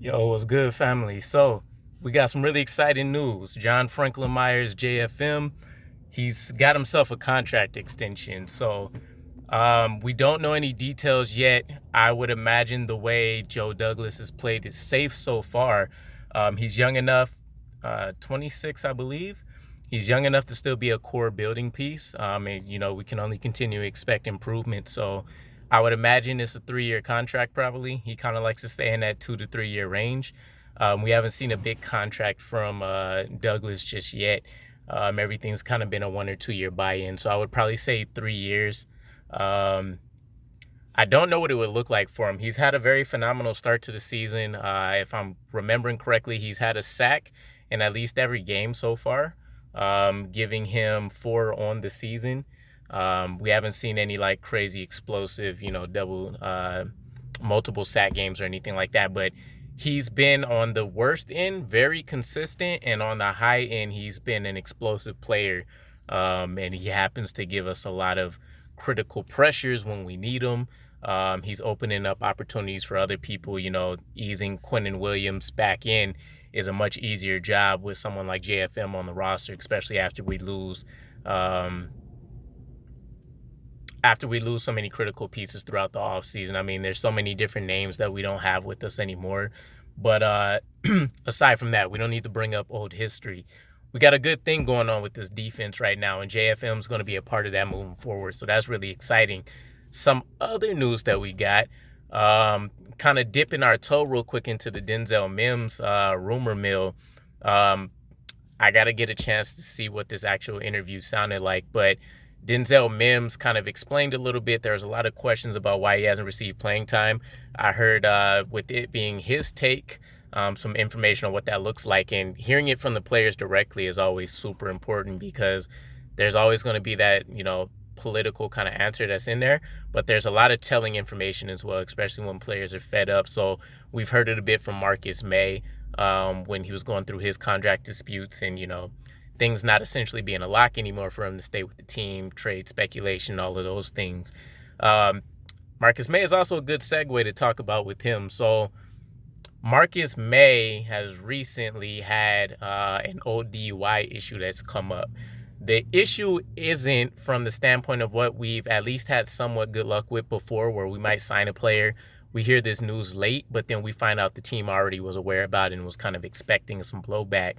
Yo, what's good, family? So, we got some really exciting news. John Franklin-Meyers, JFM, he's got himself a contract extension. So, we don't know any details yet. I would imagine the way Joe Douglas has played is safe so far. He's young enough, 26, I believe. He's young enough to still be a core building piece. We can only continue to expect improvement. So I would imagine it's a 3-year contract probably. He kind of likes to stay in that 2 to 3 year range. We haven't seen a big contract from Douglas just yet. Everything's kind of been a 1 or 2 year buy-in. So I would probably say 3 years. I don't know what it would look like for him. He's had a very phenomenal start to the season. If I'm remembering correctly, he's had a sack in at least every game so far, giving him 4 on the season. We haven't seen any like crazy explosive, multiple sack games or anything like that, but he's been on the worst end, very consistent, and on the high end, he's been an explosive player. And he happens to give us a lot of critical pressures when we need them. He's opening up opportunities for other people. Easing Quinnen Williams back in is a much easier job with someone like JFM on the roster, especially after we lose so many critical pieces throughout the offseason. I mean, there's so many different names that we don't have with us anymore. But aside from that, we don't need to bring up old history. We got a good thing going on with this defense right now, and JFM is going to be a part of that moving forward. So that's really exciting. Some other news that we got, kind of dipping our toe real quick into the Denzel Mims rumor mill. I got to get a chance to see what this actual interview sounded like, but Denzel Mims kind of explained a little bit. There's a lot of questions about why he hasn't received playing time. I heard with it being his take, some information on what that looks like, and hearing it from the players directly is always super important because there's always going to be that, political kind of answer that's in there, but there's a lot of telling information as well, especially when players are fed up. So we've heard it a bit from Marcus Maye when he was going through his contract disputes and, things not essentially being a lock anymore for him to stay with the team, trade speculation, all of those things. Marcus Maye is also a good segue to talk about with him. So Marcus Maye has recently had an old DUI issue that's come up. The issue isn't from the standpoint of what we've at least had somewhat good luck with before, where we might sign a player. We hear this news late, but then we find out the team already was aware about it and was kind of expecting some blowback.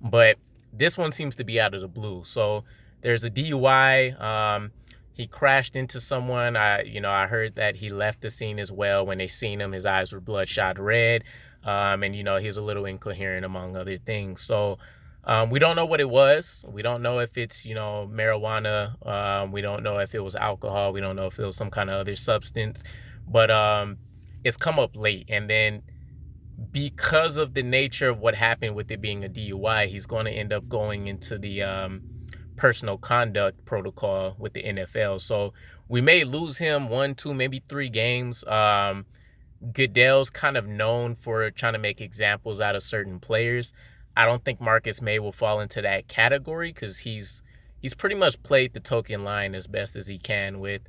But this one seems to be out of the blue. So there's a DUI. He crashed into someone. I heard that he left the scene as well. When they seen him, his eyes were bloodshot red. And he was a little incoherent among other things. So we don't know what it was. We don't know if it's, marijuana. We don't know if it was alcohol. We don't know if it was some kind of other substance. But it's come up late. And then because of the nature of what happened with it being a DUI, he's going to end up going into the personal conduct protocol with the NFL. So we may lose him 1, 2, maybe 3 games. Goodell's kind of known for trying to make examples out of certain players. I don't think Marcus Maye will fall into that category because he's pretty much played the token line as best as he can with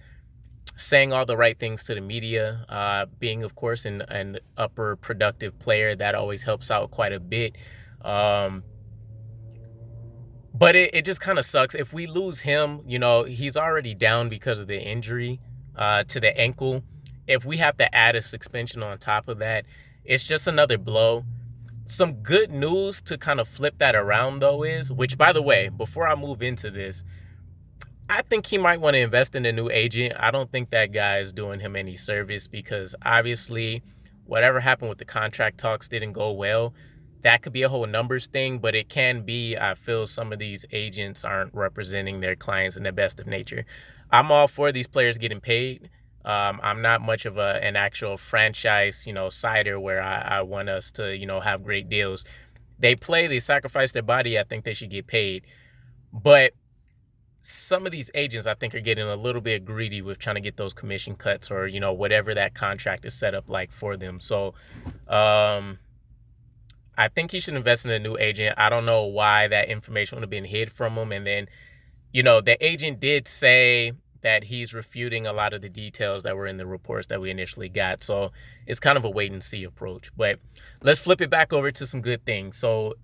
saying all the right things to the media, being, of course, an upper productive player. That always helps out quite a bit. But it just kind of sucks. If we lose him, he's already down because of the injury to the ankle. If we have to add a suspension on top of that, it's just another blow. Some good news to kind of flip that around, though, is, which, by the way, before I move into this, I think he might want to invest in a new agent. I don't think that guy is doing him any service because obviously whatever happened with the contract talks didn't go well. That could be a whole numbers thing, but it can be, I feel some of these agents aren't representing their clients in the best of nature. I'm all for these players getting paid. I'm not much of an actual franchise, sider where I want us to, have great deals. They sacrifice their body. I think they should get paid. But some of these agents, I think, are getting a little bit greedy with trying to get those commission cuts or, whatever that contract is set up like for them. So I think he should invest in a new agent. I don't know why that information would have been hid from him. And then, the agent did say that he's refuting a lot of the details that were in the reports that we initially got. So it's kind of a wait and see approach. But let's flip it back over to some good things. So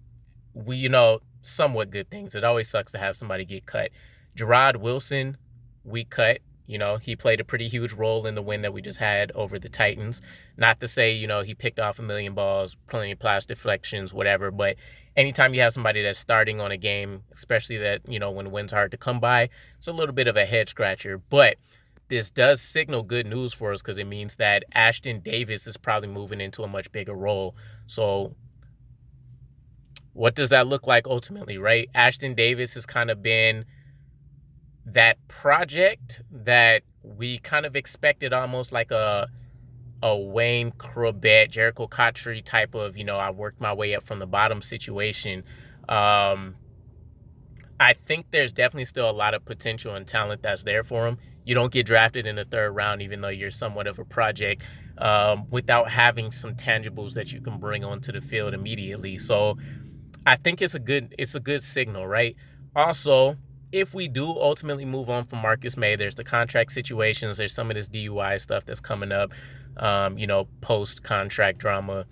somewhat good things. It always sucks to have somebody get cut. Jarrod Wilson, we cut. He played a pretty huge role in the win that we just had over the Titans. Not to say, he picked off 1 million balls, plenty of pass deflections, whatever. But anytime you have somebody that's starting on a game, especially that, when the win's hard to come by, it's a little bit of a head scratcher. But this does signal good news for us because it means that Ashton Davis is probably moving into a much bigger role. So what does that look like ultimately, right? Ashton Davis has kind of been that project that we kind of expected, almost like a Wayne Crabett, Jericho Cotchery type of, I worked my way up from the bottom situation. I think there's definitely still a lot of potential and talent that's there for him. You don't get drafted in the 3rd round, even though you're somewhat of a project, without having some tangibles that you can bring onto the field immediately. So I think it's a good signal, right? Also, if we do ultimately move on from Marcus Maye, there's the contract situations, there's some of this DUI stuff that's coming up, post-contract drama.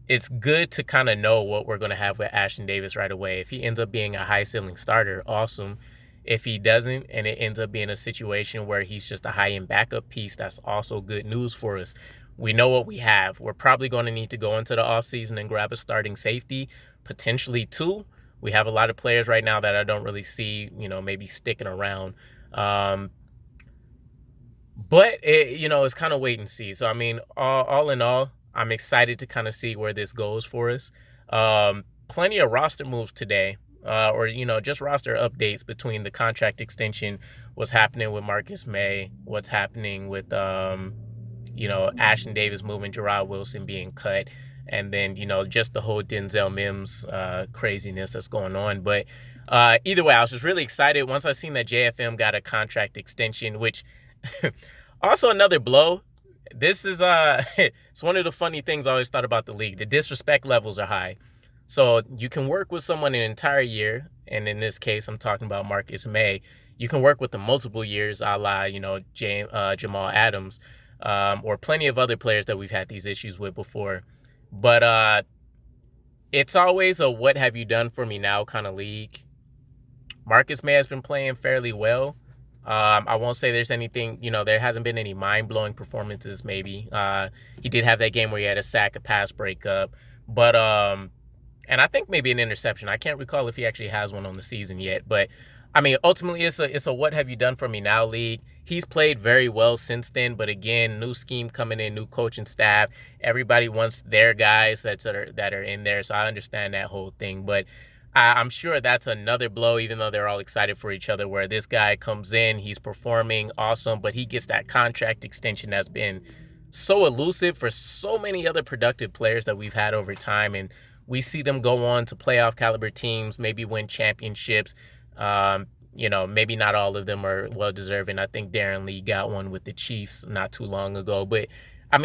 It's good to kind of know what we're going to have with Ashton Davis right away. If he ends up being a high-ceiling starter, awesome. If he doesn't, and it ends up being a situation where he's just a high-end backup piece, that's also good news for us. We know what we have. We're probably going to need to go into the offseason and grab a starting safety, potentially 2. We have a lot of players right now that I don't really see, maybe sticking around. But, it's kind of wait and see. So, all in all, I'm excited to kind of see where this goes for us. Plenty of roster moves today, just roster updates between the contract extension, what's happening with Marcus Maye, what's happening with, Ashtyn Davis moving, Jarrod Wilson being cut. And then, just the whole Denzel Mims craziness that's going on. But either way, I was just really excited once I seen that JFM got a contract extension, which also another blow. This is it's one of the funny things I always thought about the league. The disrespect levels are high. So you can work with someone an entire year. And in this case, I'm talking about Marcus Maye. You can work with them multiple years, a la, Jamal Adams, or plenty of other players that we've had these issues with before. But it's always a what have you done for me now kind of league. Marcus Maye has been playing fairly well. I won't say there's anything, there hasn't been any mind-blowing performances maybe. He did have that game where he had a sack, a pass breakup. But, and I think maybe an interception. I can't recall if he actually has one on the season yet. But, ultimately it's a what have you done for me now league. He's played very well since then, but again, new scheme coming in, new coaching staff. Everybody wants their guys that are in there, so I understand that whole thing. But I'm sure that's another blow, even though they're all excited for each other, where this guy comes in, he's performing awesome, but he gets that contract extension that's been so elusive for so many other productive players that we've had over time, and we see them go on to playoff caliber teams, maybe win championships. Maybe not all of them are well-deserving. I think Darren Lee got one with the Chiefs not too long ago. But,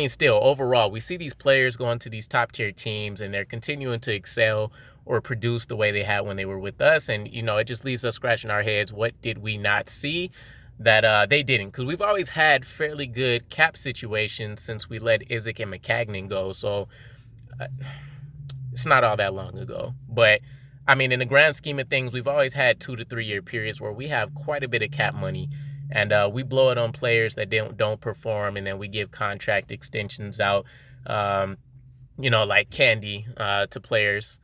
still, overall, we see these players going to these top-tier teams, and they're continuing to excel or produce the way they had when they were with us. And, it just leaves us scratching our heads. What did we not see that they didn't? Because we've always had fairly good cap situations since we let Isaac and McCagnon go. So it's not all that long ago. But in the grand scheme of things, we've always had 2 to 3 year periods where we have quite a bit of cap money, and we blow it on players that don't perform, and then we give contract extensions out, like candy to players,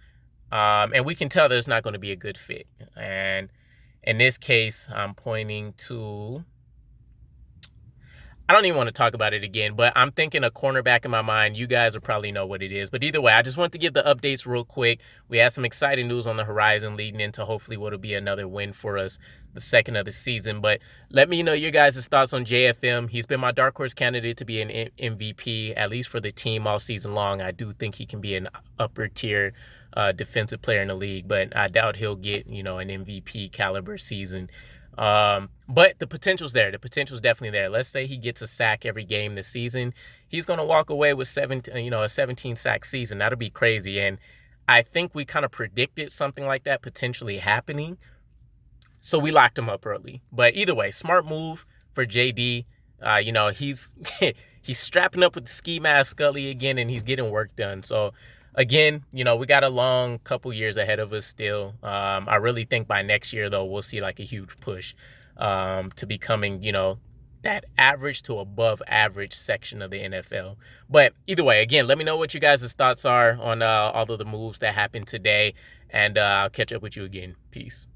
and we can tell there's not going to be a good fit. And in this case, I'm pointing to, I don't even want to talk about it again, but I'm thinking a cornerback in my mind. You guys will probably know what it is. But either way, I just want to give the updates real quick. We have some exciting news on the horizon leading into hopefully what will be another win for us, the second of the season. But let me know your guys' thoughts on JFM. He's been my dark horse candidate to be an MVP, at least for the team all season long. I do think he can be an upper tier defensive player in the league, but I doubt he'll get, an MVP caliber season. But the potential's there. The potential's definitely there. Let's say he gets a sack every game this season. He's going to walk away with a 17 sack season. That'll be crazy. And I think we kind of predicted something like that potentially happening. So we locked him up early. But either way, smart move. for JD. He's he's strapping up with the ski mask Scully again, and he's getting work done. So again, we got a long couple years ahead of us still. I really think by next year, though, we'll see like a huge push to becoming, that average to above average section of the NFL. But either way, again, let me know what you guys' thoughts are on all of the moves that happened today, and I'll catch up with you again. Peace.